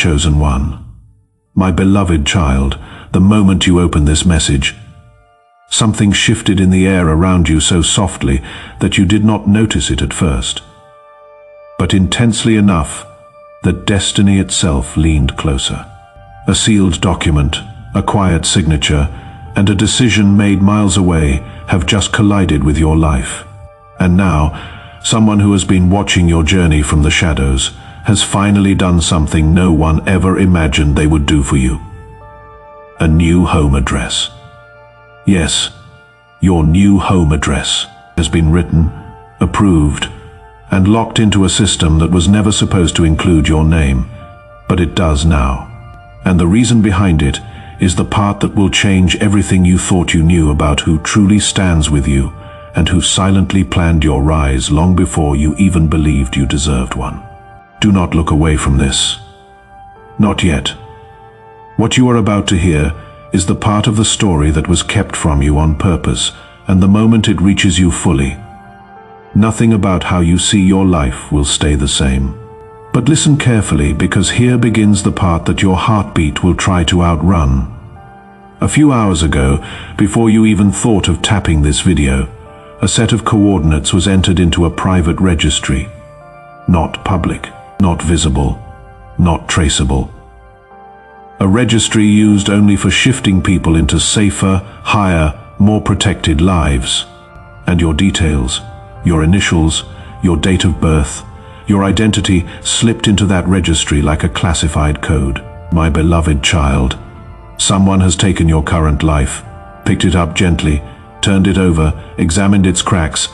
Chosen one. My beloved child, the moment you open this message, something shifted in the air around you so softly that you did not notice it at first. But intensely enough that destiny itself leaned closer. A sealed document, a quiet signature, and a decision made miles away have just collided with your life. And now, someone who has been watching your journey from the shadows has finally done something no one ever imagined they would do for you. A new home address. Yes, your new home address has been written, approved, and locked into a system that was never supposed to include your name, but it does now. And the reason behind it is the part that will change everything you thought you knew about who truly stands with you and who silently planned your rise long before you even believed you deserved one. Do not look away from this. Not yet. What you are about to hear is the part of the story that was kept from you on purpose, and the moment it reaches you fully, nothing about how you see your life will stay the same. But listen carefully, because here begins the part that your heartbeat will try to outrun. A few hours ago, before you even thought of tapping this video, a set of coordinates was entered into a private registry. Not public, not visible, not traceable. A registry used only for shifting people into safer, higher, more protected lives. And your details, your initials, your date of birth, your identity slipped into that registry like a classified code. My beloved child, someone has taken your current life, picked it up gently, turned it over, examined its cracks,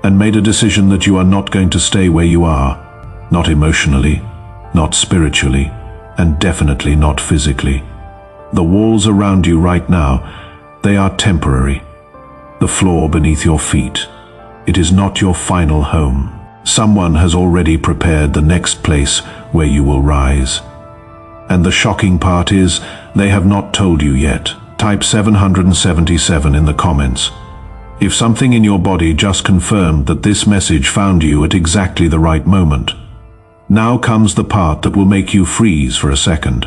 and made a decision that you are not going to stay where you are. Not emotionally, not spiritually, and definitely not physically. The walls around you right now, they are temporary. The floor beneath your feet, it is not your final home. Someone has already prepared the next place where you will rise. And the shocking part is, they have not told you yet. Type 777 in the comments. If something in your body just confirmed that this message found you at exactly the right moment. Now comes the part that will make you freeze for a second.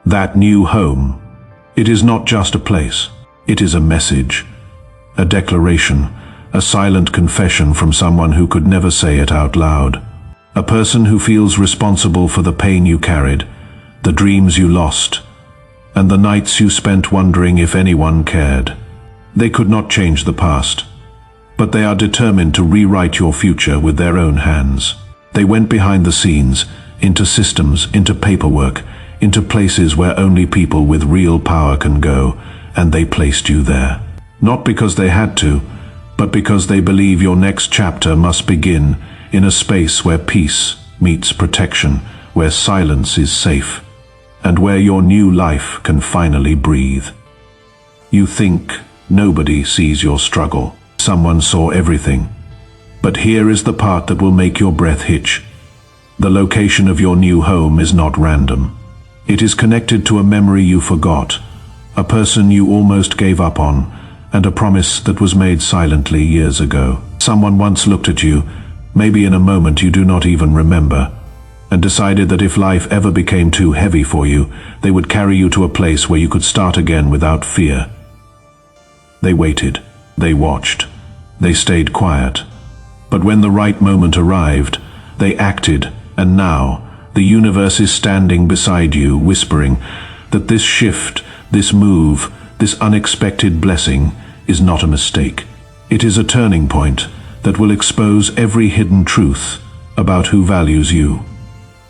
That new home, it is not just a place. It is a message, a declaration, a silent confession from someone who could never say it out loud. A person who feels responsible for the pain you carried, the dreams you lost, and the nights you spent wondering if anyone cared. They could not change the past, but they are determined to rewrite your future with their own hands. They went behind the scenes, into systems, into paperwork, into places where only people with real power can go, and they placed you there. Not because they had to, but because they believe your next chapter must begin in a space where peace meets protection, where silence is safe, and where your new life can finally breathe. You think nobody sees your struggle. Someone saw everything. But here is the part that will make your breath hitch. The location of your new home is not random. It is connected to a memory you forgot, a person you almost gave up on, and a promise that was made silently years ago. Someone once looked at you, maybe in a moment you do not even remember, and decided that if life ever became too heavy for you, they would carry you to a place where you could start again without fear. They waited, they watched, they stayed quiet. But when the right moment arrived, they acted, and now the universe is standing beside you, whispering that this shift, this move, this unexpected blessing is not a mistake. It is a turning point that will expose every hidden truth about who values you,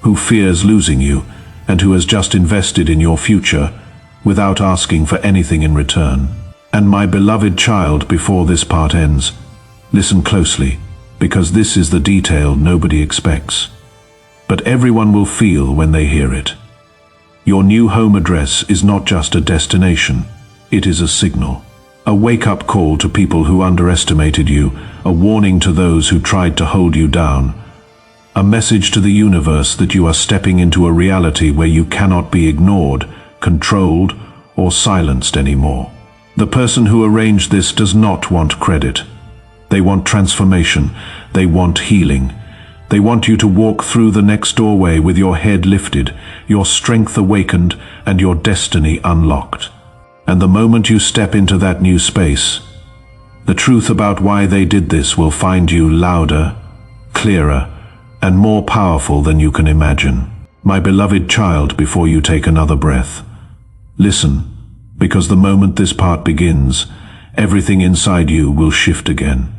who fears losing you, and who has just invested in your future without asking for anything in return. And my beloved child, before this part ends, listen closely, because this is the detail nobody expects. But everyone will feel when they hear it. Your new home address is not just a destination, it is a signal. A wake-up call to people who underestimated you, a warning to those who tried to hold you down. A message to the universe that you are stepping into a reality where you cannot be ignored, controlled, or silenced anymore. The person who arranged this does not want credit. They want transformation, they want healing, They want you to walk through the next doorway with your head lifted, your strength awakened, and your destiny unlocked. And the moment you step into that new space, the truth about why they did this will find you louder, clearer, and more powerful than you can imagine. My beloved child, before you take another breath, listen, because the moment this part begins, everything inside you will shift again.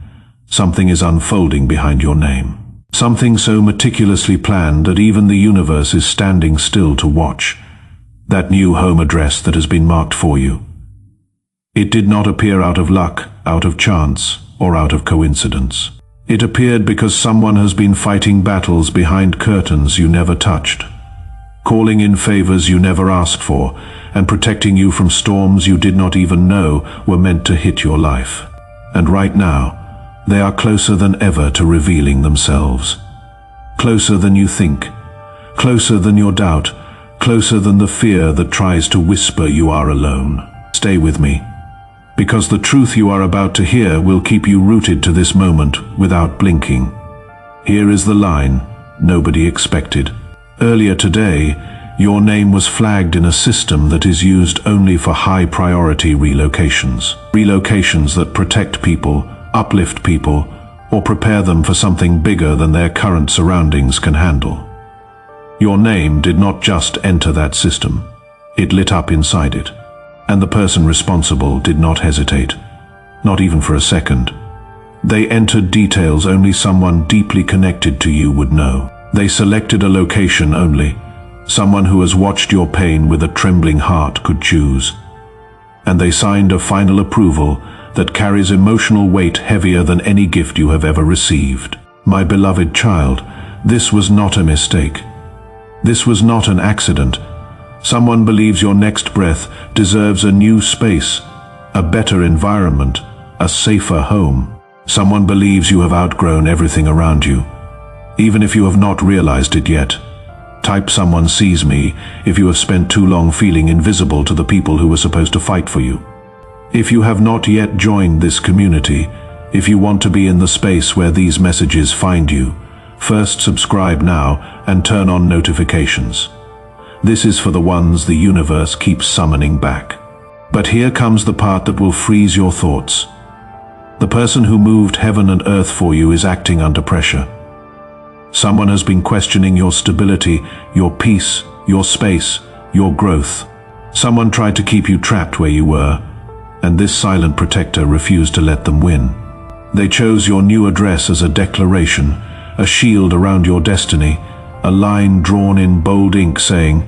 Something is unfolding behind your name. Something so meticulously planned that even the universe is standing still to watch. That new home address that has been marked for you. It did not appear out of luck, out of chance, or out of coincidence. It appeared because someone has been fighting battles behind curtains you never touched, calling in favors you never asked for, and protecting you from storms you did not even know were meant to hit your life. And right now, they are closer than ever to revealing themselves. Closer than you think, closer than your doubt, closer than the fear that tries to whisper you are alone. Stay with me, because the truth you are about to hear will keep you rooted to this moment without blinking. Here is the line nobody expected. Earlier today, your name was flagged in a system that is used only for high-priority relocations. Relocations that protect people, uplift people, or prepare them for something bigger than their current surroundings can handle. Your name did not just enter that system, it lit up inside it. And the person responsible did not hesitate, not even for a second. They entered details only someone deeply connected to you would know. They selected a location only someone who has watched your pain with a trembling heart could choose. And they signed a final approval that carries emotional weight heavier than any gift you have ever received. My beloved child, this was not a mistake. This was not an accident. Someone believes your next breath deserves a new space, a better environment, a safer home. Someone believes you have outgrown everything around you, even if you have not realized it yet. Type "someone sees me" if you have spent too long feeling invisible to the people who were supposed to fight for you. If you have not yet joined this community, if you want to be in the space where these messages find you, first subscribe now and turn on notifications. This is for the ones the universe keeps summoning back. But here comes the part that will freeze your thoughts. The person who moved heaven and earth for you is acting under pressure. Someone has been questioning your stability, your peace, your space, your growth. Someone tried to keep you trapped where you were, and this silent protector refused to let them win. They chose your new address as a declaration, a shield around your destiny, a line drawn in bold ink saying,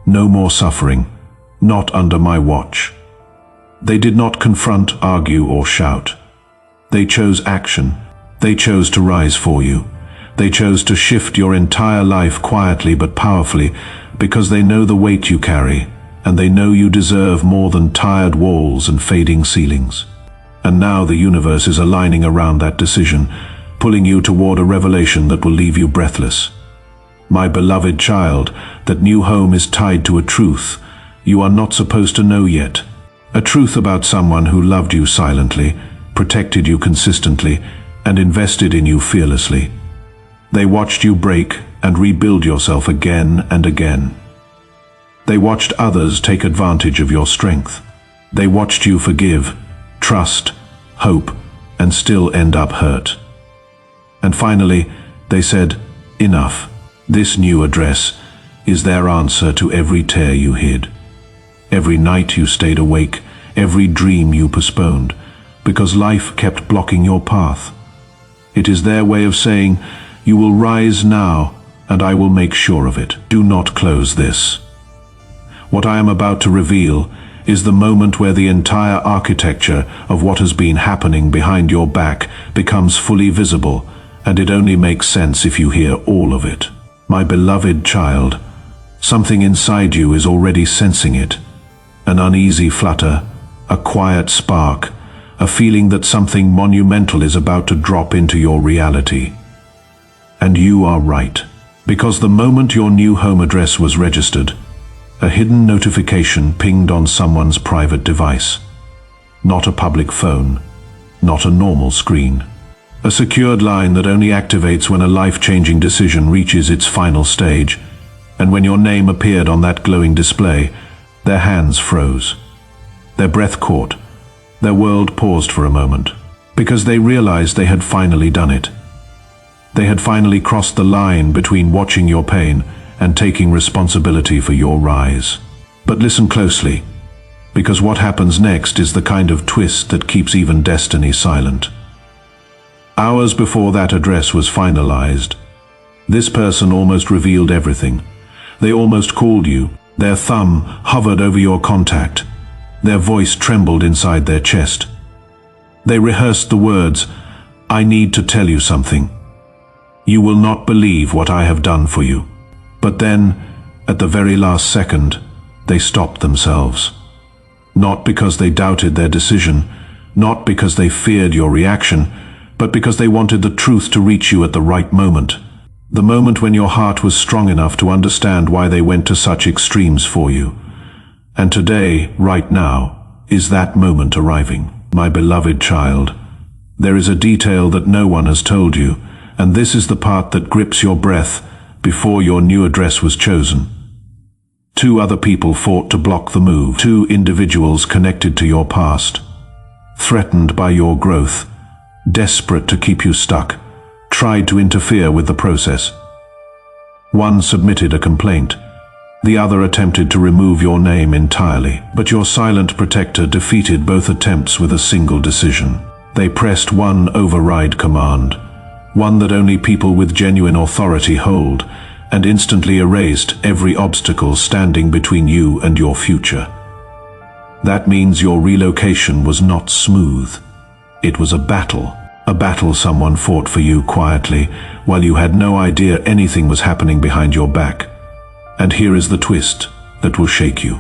"No more suffering, not under my watch." They did not confront, argue, or shout. They chose action. They chose to rise for you. They chose to shift your entire life quietly but powerfully, because they know the weight you carry, and they know you deserve more than tired walls and fading ceilings. And now the universe is aligning around that decision, pulling you toward a revelation that will leave you breathless. My beloved child, that new home is tied to a truth you are not supposed to know yet. A truth about someone who loved you silently, protected you consistently, and invested in you fearlessly. They watched you break and rebuild yourself again and again. They watched others take advantage of your strength. They watched you forgive, trust, hope, and still end up hurt. And finally, they said, "Enough." This new address is their answer to every tear you hid, every night you stayed awake, every dream you postponed, because life kept blocking your path. It is their way of saying, "You will rise now, and I will make sure of it. Do not close this." What I am about to reveal is the moment where the entire architecture of what has been happening behind your back becomes fully visible, and it only makes sense if you hear all of it. My beloved child, something inside you is already sensing it. An uneasy flutter, a quiet spark, a feeling that something monumental is about to drop into your reality. And you are right, because the moment your new home address was registered, a hidden notification pinged on someone's private device. Not a public phone, not a normal screen. A secured line that only activates when a life-changing decision reaches its final stage. And when your name appeared on that glowing display, their hands froze. Their breath caught. Their world paused for a moment, because they realized they had finally done it. They had finally crossed the line between watching your pain and taking responsibility for your rise. But listen closely, because what happens next is the kind of twist that keeps even destiny silent. Hours before that address was finalized, this person almost revealed everything. They almost called you. Their thumb hovered over your contact. Their voice trembled inside their chest. They rehearsed the words, "I need to tell you something. You will not believe what I have done for you." But then, at the very last second, they stopped themselves. Not because they doubted their decision, not because they feared your reaction, but because they wanted the truth to reach you at the right moment. The moment when your heart was strong enough to understand why they went to such extremes for you. And today, right now, is that moment arriving. My beloved child, there is a detail that no one has told you, and this is the part that grips your breath before your new address was chosen. 2 other people fought to block the move. 2 individuals connected to your past, threatened by your growth, desperate to keep you stuck, tried to interfere with the process. One submitted a complaint. The other attempted to remove your name entirely. But your silent protector defeated both attempts with a single decision. They pressed one override command, one that only people with genuine authority hold, and instantly erased every obstacle standing between you and your future. That means your relocation was not smooth. It was a battle someone fought for you quietly, while you had no idea anything was happening behind your back. And here is the twist that will shake you.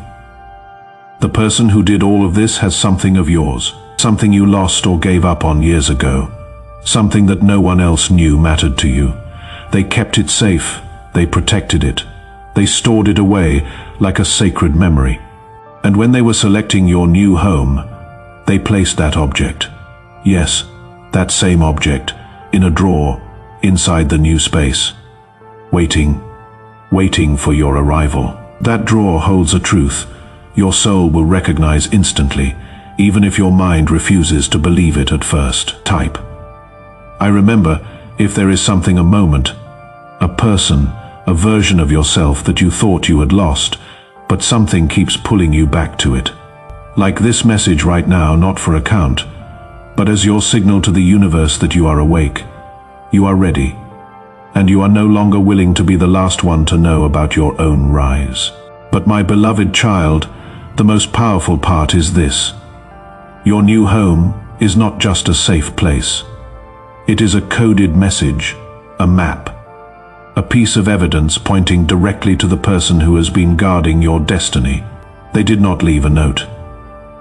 The person who did all of this has something of yours, something you lost or gave up on years ago, something that no one else knew mattered to you. They kept it safe, they protected it, they stored it away like a sacred memory. And when they were selecting your new home, they placed that object, yes, that same object, in a drawer inside the new space, waiting for your arrival. That drawer holds a truth your soul will recognize instantly, even if your mind refuses to believe it at first. Type, "I remember," if there is something, a moment, a person, a version of yourself that you thought you had lost, but something keeps pulling you back to it. Like this message right now, not for account, but as your signal to the universe that you are awake, you are ready, and you are no longer willing to be the last one to know about your own rise. But my beloved child, the most powerful part is this. Your new home is not just a safe place. It is a coded message, a map, a piece of evidence pointing directly to the person who has been guarding your destiny. They did not leave a note.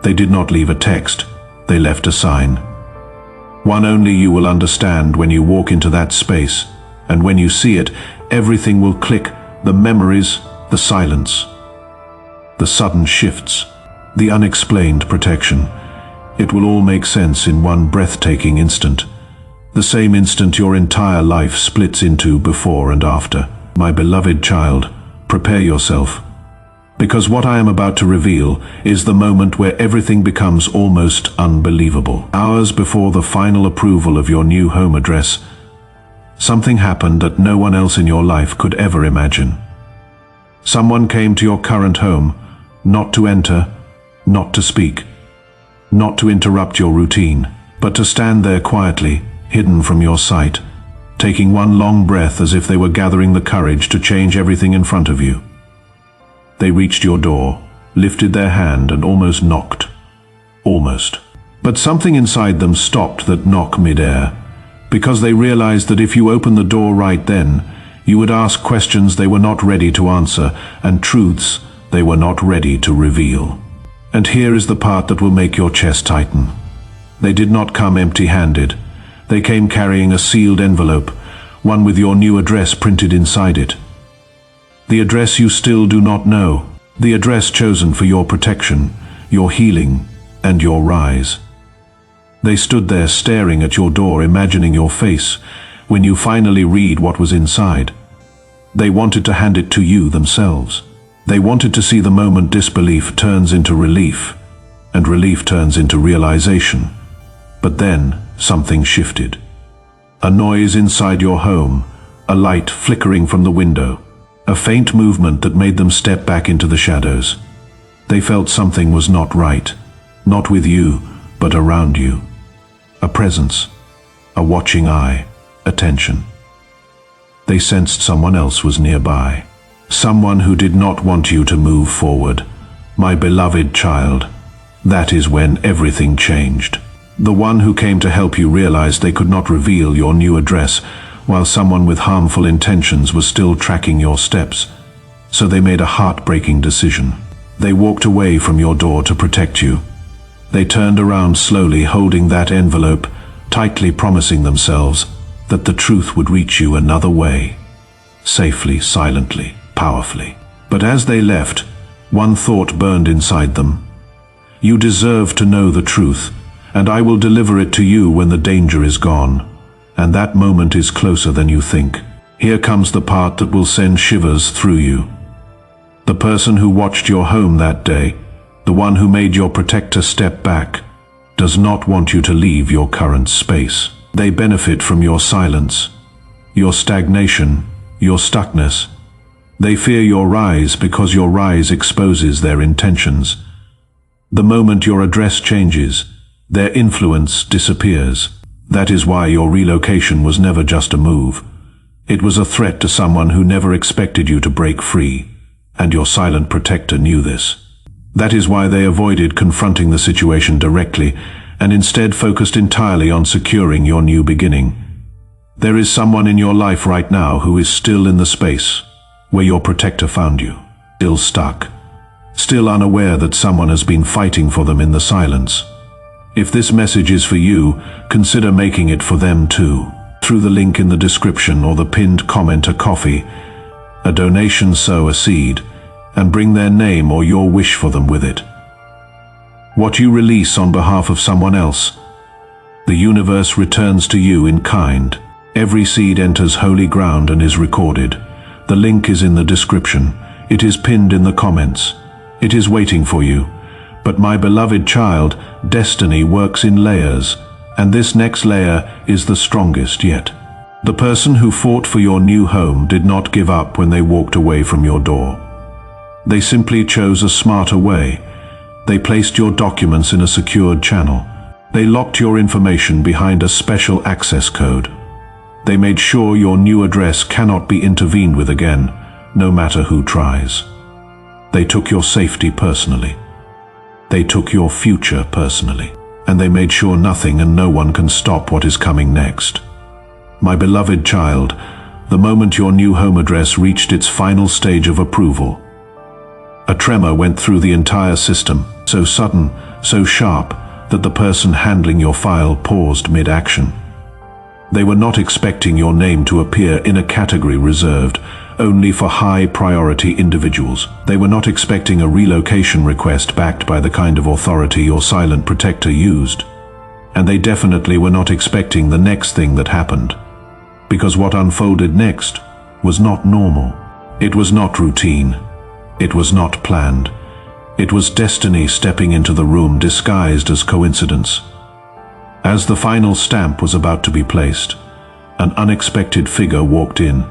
They did not leave a text. They left a sign. One only you will understand when you walk into that space, and when you see it, everything will click, the memories, the silence, the sudden shifts, the unexplained protection. It will all make sense in one breathtaking instant. The same instant your entire life splits into before and after. My beloved child, prepare yourself, because what I am about to reveal is the moment where everything becomes almost unbelievable. Hours before the final approval of your new home address, something happened that no one else in your life could ever imagine. Someone came to your current home, not to enter, not to speak, not to interrupt your routine, but to stand there quietly, hidden from your sight, taking one long breath as if they were gathering the courage to change everything in front of you. They reached your door, lifted their hand and almost knocked. Almost. But something inside them stopped that knock mid-air, because they realized that if you opened the door right then, you would ask questions they were not ready to answer, and truths they were not ready to reveal. And here is the part that will make your chest tighten. They did not come empty-handed. They came carrying a sealed envelope, one with your new address printed inside it. The address you still do not know, the address chosen for your protection, your healing, and your rise. They stood there staring at your door, imagining your face when you finally read what was inside. They wanted to hand it to you themselves. They wanted to see the moment disbelief turns into relief, and relief turns into realization. But then something shifted. A noise inside your home, a light flickering from the window, a faint movement that made them step back into the shadows. They felt something was not right, not with you, but around you. A presence, a watching eye, attention. They sensed someone else was nearby. Someone who did not want you to move forward. My beloved child. That is when everything changed. The one who came to help you realized they could not reveal your new address, while someone with harmful intentions was still tracking your steps. So they made a heartbreaking decision. They walked away from your door to protect you. They turned around slowly, holding that envelope, tightly promising themselves that the truth would reach you another way. Safely, silently, powerfully. But as they left, one thought burned inside them. You deserve to know the truth, and I will deliver it to you when the danger is gone. And that moment is closer than you think. Here comes the part that will send shivers through you. The person who watched your home that day, the one who made your protector step back, does not want you to leave your current space. They benefit from your silence, your stagnation, your stuckness. They fear your rise because your rise exposes their intentions. The moment your address changes, their influence disappears. That is why your relocation was never just a move. It was a threat to someone who never expected you to break free, and your silent protector knew this. That is why they avoided confronting the situation directly, and instead focused entirely on securing your new beginning. There is someone in your life right now who is still in the space where your protector found you, still stuck, still unaware that someone has been fighting for them in the silence. If this message is for you, consider making it for them too. Through the link in the description or the pinned comment, a coffee, a donation, sow a seed, and bring their name or your wish for them with it. What you release on behalf of someone else, the universe returns to you in kind. Every seed enters holy ground and is recorded. The link is in the description. It is pinned in the comments. It is waiting for you. But my beloved child, destiny works in layers, and this next layer is the strongest yet. The person who fought for your new home did not give up when they walked away from your door. They simply chose a smarter way. They placed your documents in a secured channel. They locked your information behind a special access code. They made sure your new address cannot be intervened with again, no matter who tries. They took your safety personally. They took your future personally. And they made sure nothing and no one can stop what is coming next. My beloved child, the moment your new home address reached its final stage of approval, a tremor went through the entire system, so sudden, so sharp, that the person handling your file paused mid-action. They were not expecting your name to appear in a category reserved only for high-priority individuals. They were not expecting a relocation request backed by the kind of authority your silent protector used. And they definitely were not expecting the next thing that happened. Because what unfolded next was not normal. It was not routine. It was not planned. It was destiny stepping into the room disguised as coincidence. As the final stamp was about to be placed, an unexpected figure walked in,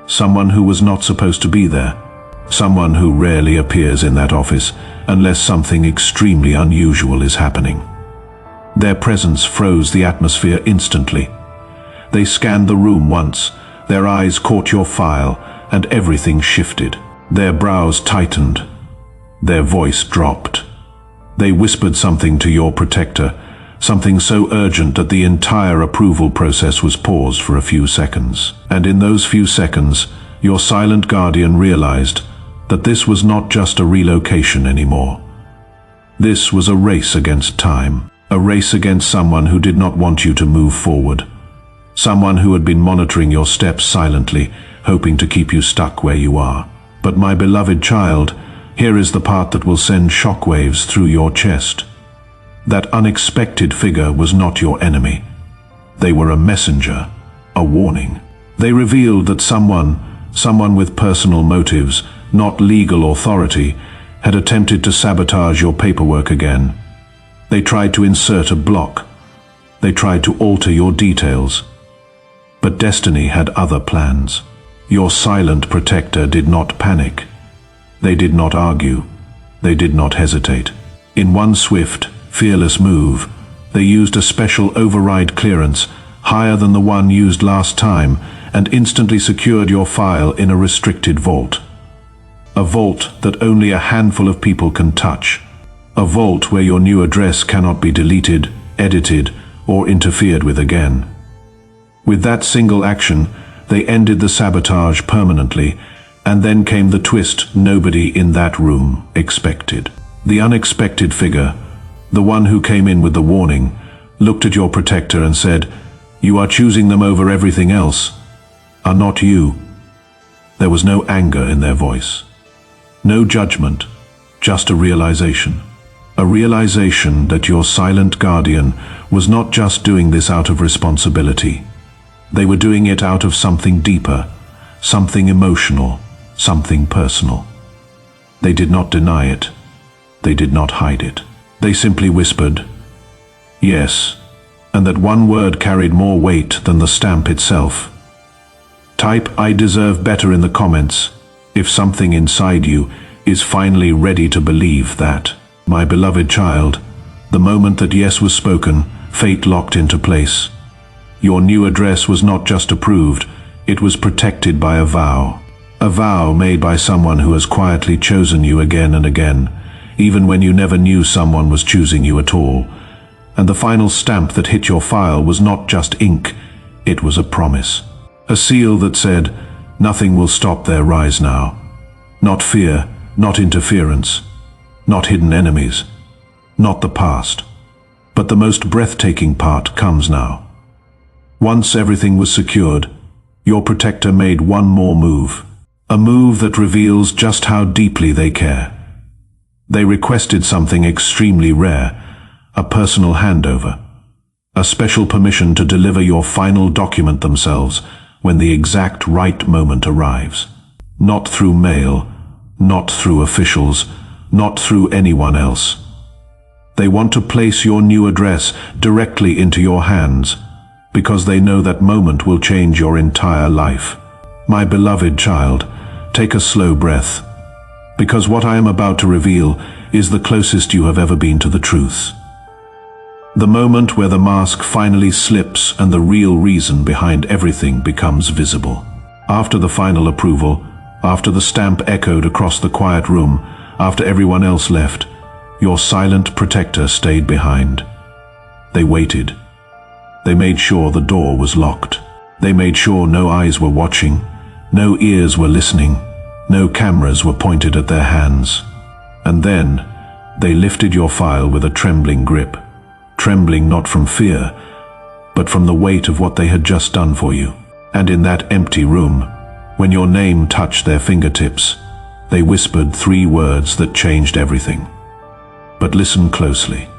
someone who was not supposed to be there, someone who rarely appears in that office unless something extremely unusual is happening. Their presence froze the atmosphere instantly. They scanned the room once, their eyes caught your file, and everything shifted. Their brows tightened. Their voice dropped. They whispered something to your protector, something so urgent that the entire approval process was paused for a few seconds. And in those few seconds, your silent guardian realized that this was not just a relocation anymore. This was a race against time, a race against someone who did not want you to move forward, someone who had been monitoring your steps silently, hoping to keep you stuck where you are. But my beloved child, here is the part that will send shockwaves through your chest. That unexpected figure was not your enemy. They were a messenger, a warning. They revealed that someone with personal motives, not legal authority, had attempted to sabotage your paperwork again. They tried to insert a block. They tried to alter your details. But destiny had other plans. Your silent protector did not panic. They did not argue. They did not hesitate. In one swift, fearless move, they used a special override clearance higher than the one used last time and instantly secured your file in a restricted vault. A vault that only a handful of people can touch. A vault where your new address cannot be deleted, edited, or interfered with again. With that single action, they ended the sabotage permanently, and then came the twist nobody in that room expected. The unexpected figure, the one who came in with the warning, looked at your protector and said, "You are choosing them over everything else. Are not you?" There was no anger in their voice. No judgment, just a realization. A realization that your silent guardian was not just doing this out of responsibility. They were doing it out of something deeper, something emotional, something personal. They did not deny it. They did not hide it. They simply whispered, "Yes," and that one word carried more weight than the stamp itself. Type "I deserve better" in the comments if something inside you is finally ready to believe that. My beloved child, the moment that yes was spoken, fate locked into place. Your new address was not just approved, it was protected by a vow. A vow made by someone who has quietly chosen you again and again, even when you never knew someone was choosing you at all. And the final stamp that hit your file was not just ink, it was a promise. A seal that said, nothing will stop their rise now. Not fear, not interference, not hidden enemies, not the past. But the most breathtaking part comes now. Once everything was secured, your protector made one more move. A move that reveals just how deeply they care. They requested something extremely rare, a personal handover. A special permission to deliver your final document themselves when the exact right moment arrives. Not through mail, not through officials, not through anyone else. They want to place your new address directly into your hands, because they know that moment will change your entire life. My beloved child, take a slow breath, because what I am about to reveal is the closest you have ever been to the truth. The moment where the mask finally slips and the real reason behind everything becomes visible. After the final approval, after the stamp echoed across the quiet room, after everyone else left, your silent protector stayed behind. They waited. They made sure the door was locked. They made sure no eyes were watching, no ears were listening, no cameras were pointed at their hands. And then, they lifted your file with a trembling grip. Trembling not from fear, but from the weight of what they had just done for you. And in that empty room, when your name touched their fingertips, they whispered 3 words that changed everything. But listen closely,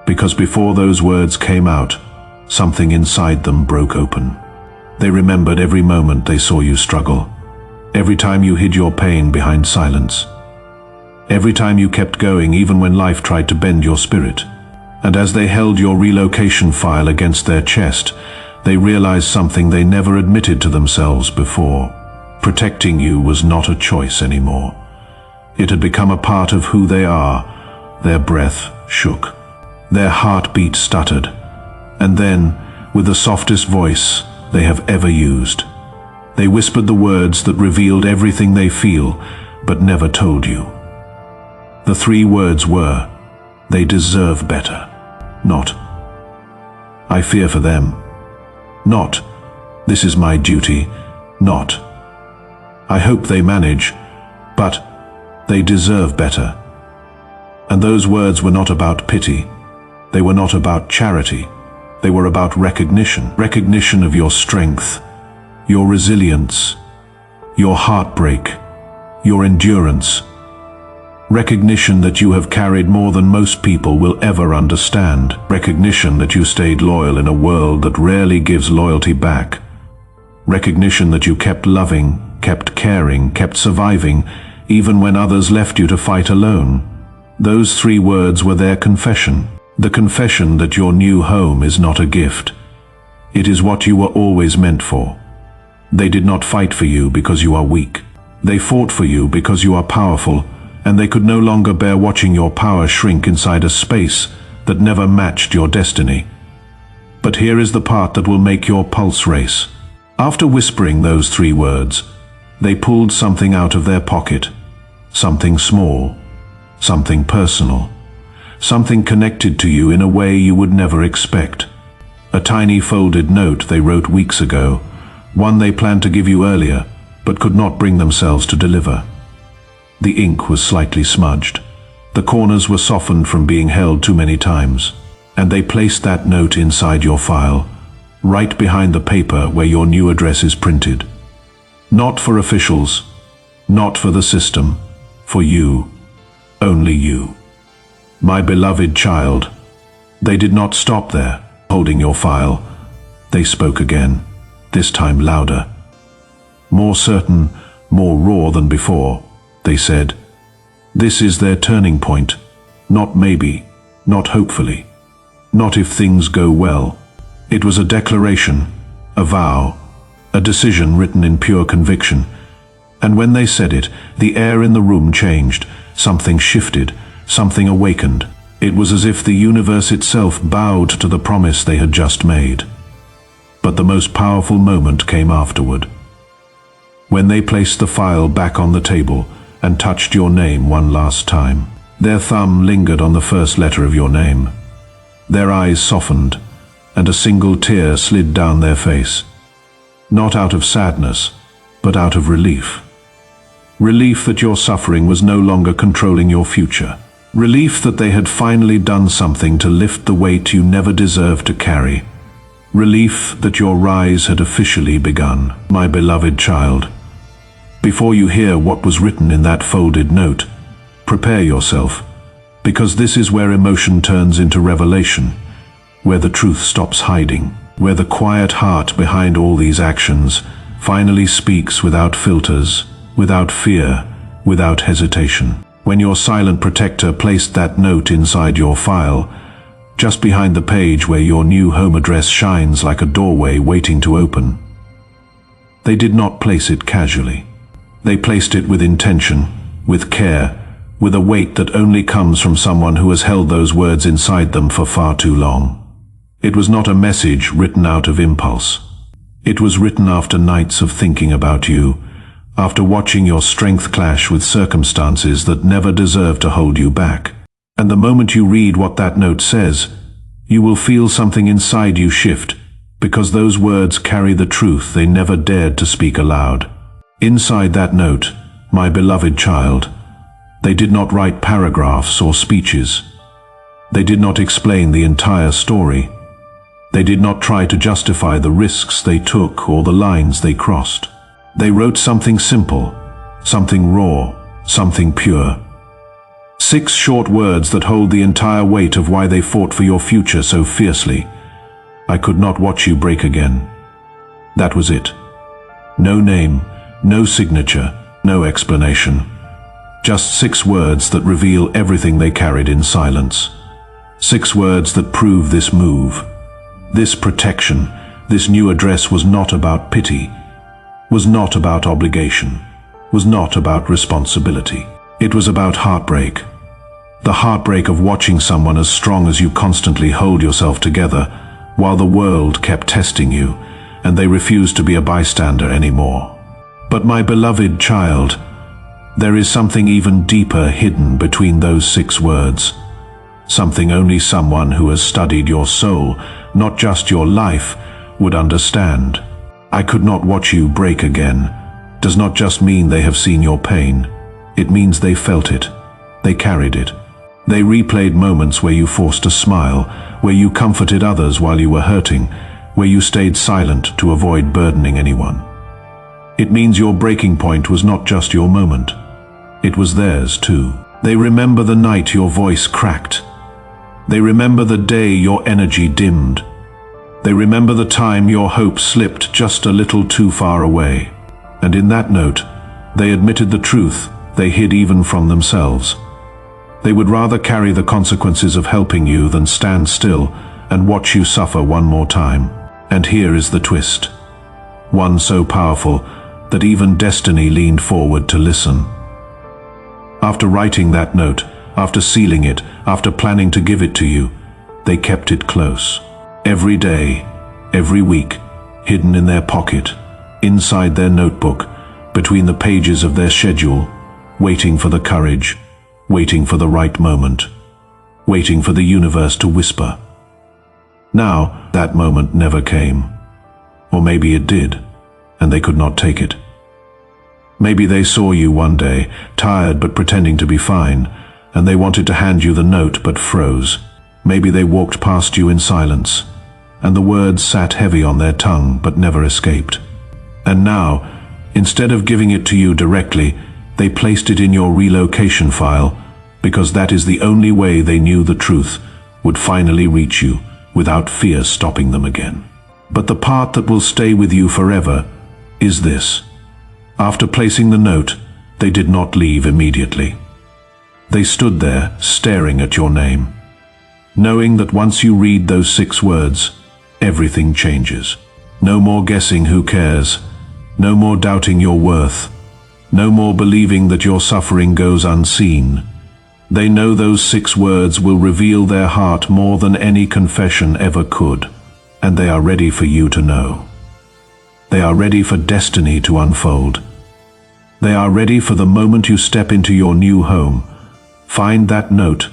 because before those words came out, something inside them broke open. They remembered every moment they saw you struggle, every time you hid your pain behind silence, every time you kept going even when life tried to bend your spirit. And as they held your relocation file against their chest, they realized something they never admitted to themselves before. Protecting you was not a choice anymore. It had become a part of who they are. Their breath shook. Their heartbeat stuttered. And then, with the softest voice they have ever used, they whispered the words that revealed everything they feel, but never told you. The 3 words were, "They deserve better." Not, "I fear for them." Not, "This is my duty." Not, "I hope they manage." But, "They deserve better." And those words were not about pity. They were not about charity. They were about recognition. Recognition of your strength, your resilience, your heartbreak, your endurance. Recognition that you have carried more than most people will ever understand. Recognition that you stayed loyal in a world that rarely gives loyalty back. Recognition that you kept loving, kept caring, kept surviving, even when others left you to fight alone. Those 3 words were their confession. The confession that your new home is not a gift. It is what you were always meant for. They did not fight for you because you are weak. They fought for you because you are powerful, and they could no longer bear watching your power shrink inside a space that never matched your destiny. But here is the part that will make your pulse race. After whispering those 3 words, they pulled something out of their pocket. Something small, something personal, something connected to you in a way you would never expect. A tiny folded note they wrote weeks ago, one they planned to give you earlier, but could not bring themselves to deliver. The ink was slightly smudged. The corners were softened from being held too many times, and they placed that note inside your file, right behind the paper where your new address is printed. Not for officials, not for the system, for you, only you. My beloved child. They did not stop there, holding your file. They spoke again, this time louder. More certain, more raw than before. They said, this is their turning point. Not maybe, not hopefully, not if things go well. It was a declaration, a vow, a decision written in pure conviction. And when they said it, the air in the room changed. Something shifted, something awakened. It was as if the universe itself bowed to the promise they had just made. But the most powerful moment came afterward. When they placed the file back on the table and touched your name one last time. Their thumb lingered on the first letter of your name. Their eyes softened, and a single tear slid down their face. Not out of sadness, but out of relief. Relief that your suffering was no longer controlling your future. Relief that they had finally done something to lift the weight you never deserved to carry. Relief that your rise had officially begun, my beloved child. Before you hear what was written in that folded note, prepare yourself, because this is where emotion turns into revelation, where the truth stops hiding, where the quiet heart behind all these actions finally speaks without filters, without fear, without hesitation. When your silent protector placed that note inside your file, just behind the page where your new home address shines like a doorway waiting to open, they did not place it casually. They placed it with intention, with care, with a weight that only comes from someone who has held those words inside them for far too long. It was not a message written out of impulse. It was written after nights of thinking about you, after watching your strength clash with circumstances that never deserved to hold you back. And the moment you read what that note says, you will feel something inside you shift, because those words carry the truth they never dared to speak aloud. Inside that note, my beloved child, they did not write paragraphs or speeches. They did not explain the entire story. They did not try to justify the risks they took or the lines they crossed. They wrote something simple, something raw, something pure. 6 short words that hold the entire weight of why they fought for your future so fiercely. I could not watch you break again. That was it. No name, no signature, no explanation. Just 6 words that reveal everything they carried in silence. 6 words that prove this move, this protection, this new address was not about pity, was not about obligation, was not about responsibility. It was about heartbreak. The heartbreak of watching someone as strong as you constantly hold yourself together while the world kept testing you and they refused to be a bystander anymore. But my beloved child, there is something even deeper hidden between those 6 words. Something only someone who has studied your soul, not just your life, would understand. I could not watch you break again does not just mean they have seen your pain. It means they felt it. They carried it. They replayed moments where you forced a smile, where you comforted others while you were hurting, where you stayed silent to avoid burdening anyone. It means your breaking point was not just your moment. It was theirs too. They remember the night your voice cracked. They remember the day your energy dimmed. They remember the time your hope slipped just a little too far away. And in that note, they admitted the truth they hid even from themselves. They would rather carry the consequences of helping you than stand still and watch you suffer one more time. And here is the twist. One so powerful that even destiny leaned forward to listen. After writing that note, after sealing it, after planning to give it to you, they kept it close. Every day, every week, hidden in their pocket, inside their notebook, between the pages of their schedule, waiting for the courage, waiting for the right moment, waiting for the universe to whisper. Now, that moment never came. Or maybe it did, and they could not take it. Maybe they saw you one day, tired but pretending to be fine, and they wanted to hand you the note but froze. Maybe they walked past you in silence, and the words sat heavy on their tongue but never escaped. And now, instead of giving it to you directly, they placed it in your relocation file, because that is the only way they knew the truth would finally reach you without fear stopping them again. But the part that will stay with you forever is this. After placing the note, they did not leave immediately. They stood there, staring at your name, knowing that once you read those 6 words, everything changes. No more guessing who cares, no more doubting your worth, no more believing that your suffering goes unseen. They know those 6 words will reveal their heart more than any confession ever could, and they are ready for you to know. They are ready for destiny to unfold. They are ready for the moment you step into your new home, find that note,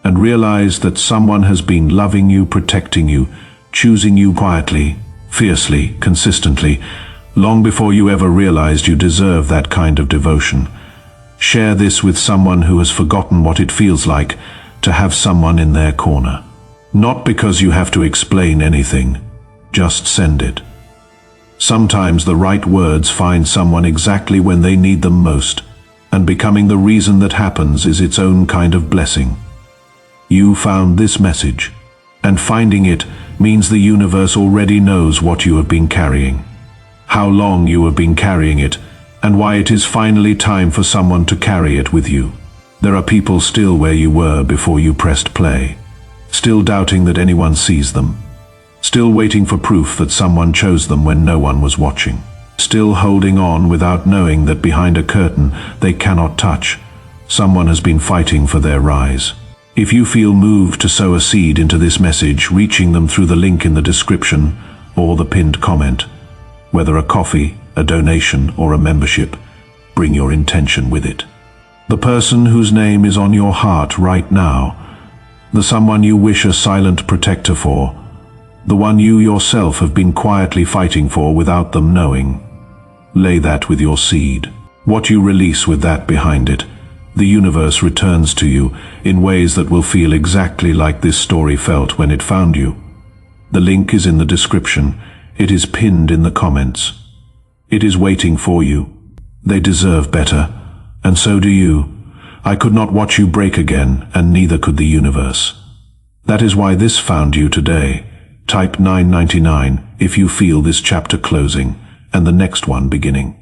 and realize that someone has been loving you, protecting you, choosing you quietly, fiercely, consistently, long before you ever realized you deserve that kind of devotion. Share this with someone who has forgotten what it feels like to have someone in their corner. Not because you have to explain anything, just send it. Sometimes the right words find someone exactly when they need them most, and becoming the reason that happens is its own kind of blessing. You found this message, and finding it means the universe already knows what you have been carrying, how long you have been carrying it, and why it is finally time for someone to carry it with you. There are people still where you were before you pressed play, still doubting that anyone sees them, still waiting for proof that someone chose them when no one was watching, still holding on without knowing that behind a curtain they cannot touch, someone has been fighting for their rise. If you feel moved to sow a seed into this message, reaching them through the link in the description or the pinned comment, whether a coffee, a donation, or a membership, bring your intention with it. The person whose name is on your heart right now, the someone you wish a silent protector for, the one you yourself have been quietly fighting for without them knowing. Lay that with your seed. What you release with that behind it, the universe returns to you in ways that will feel exactly like this story felt when it found you. The link is in the description. It is pinned in the comments. It is waiting for you. They deserve better, and so do you. I could not watch you break again, and neither could the universe. That is why this found you today. Type 999 if you feel this chapter closing and the next one beginning.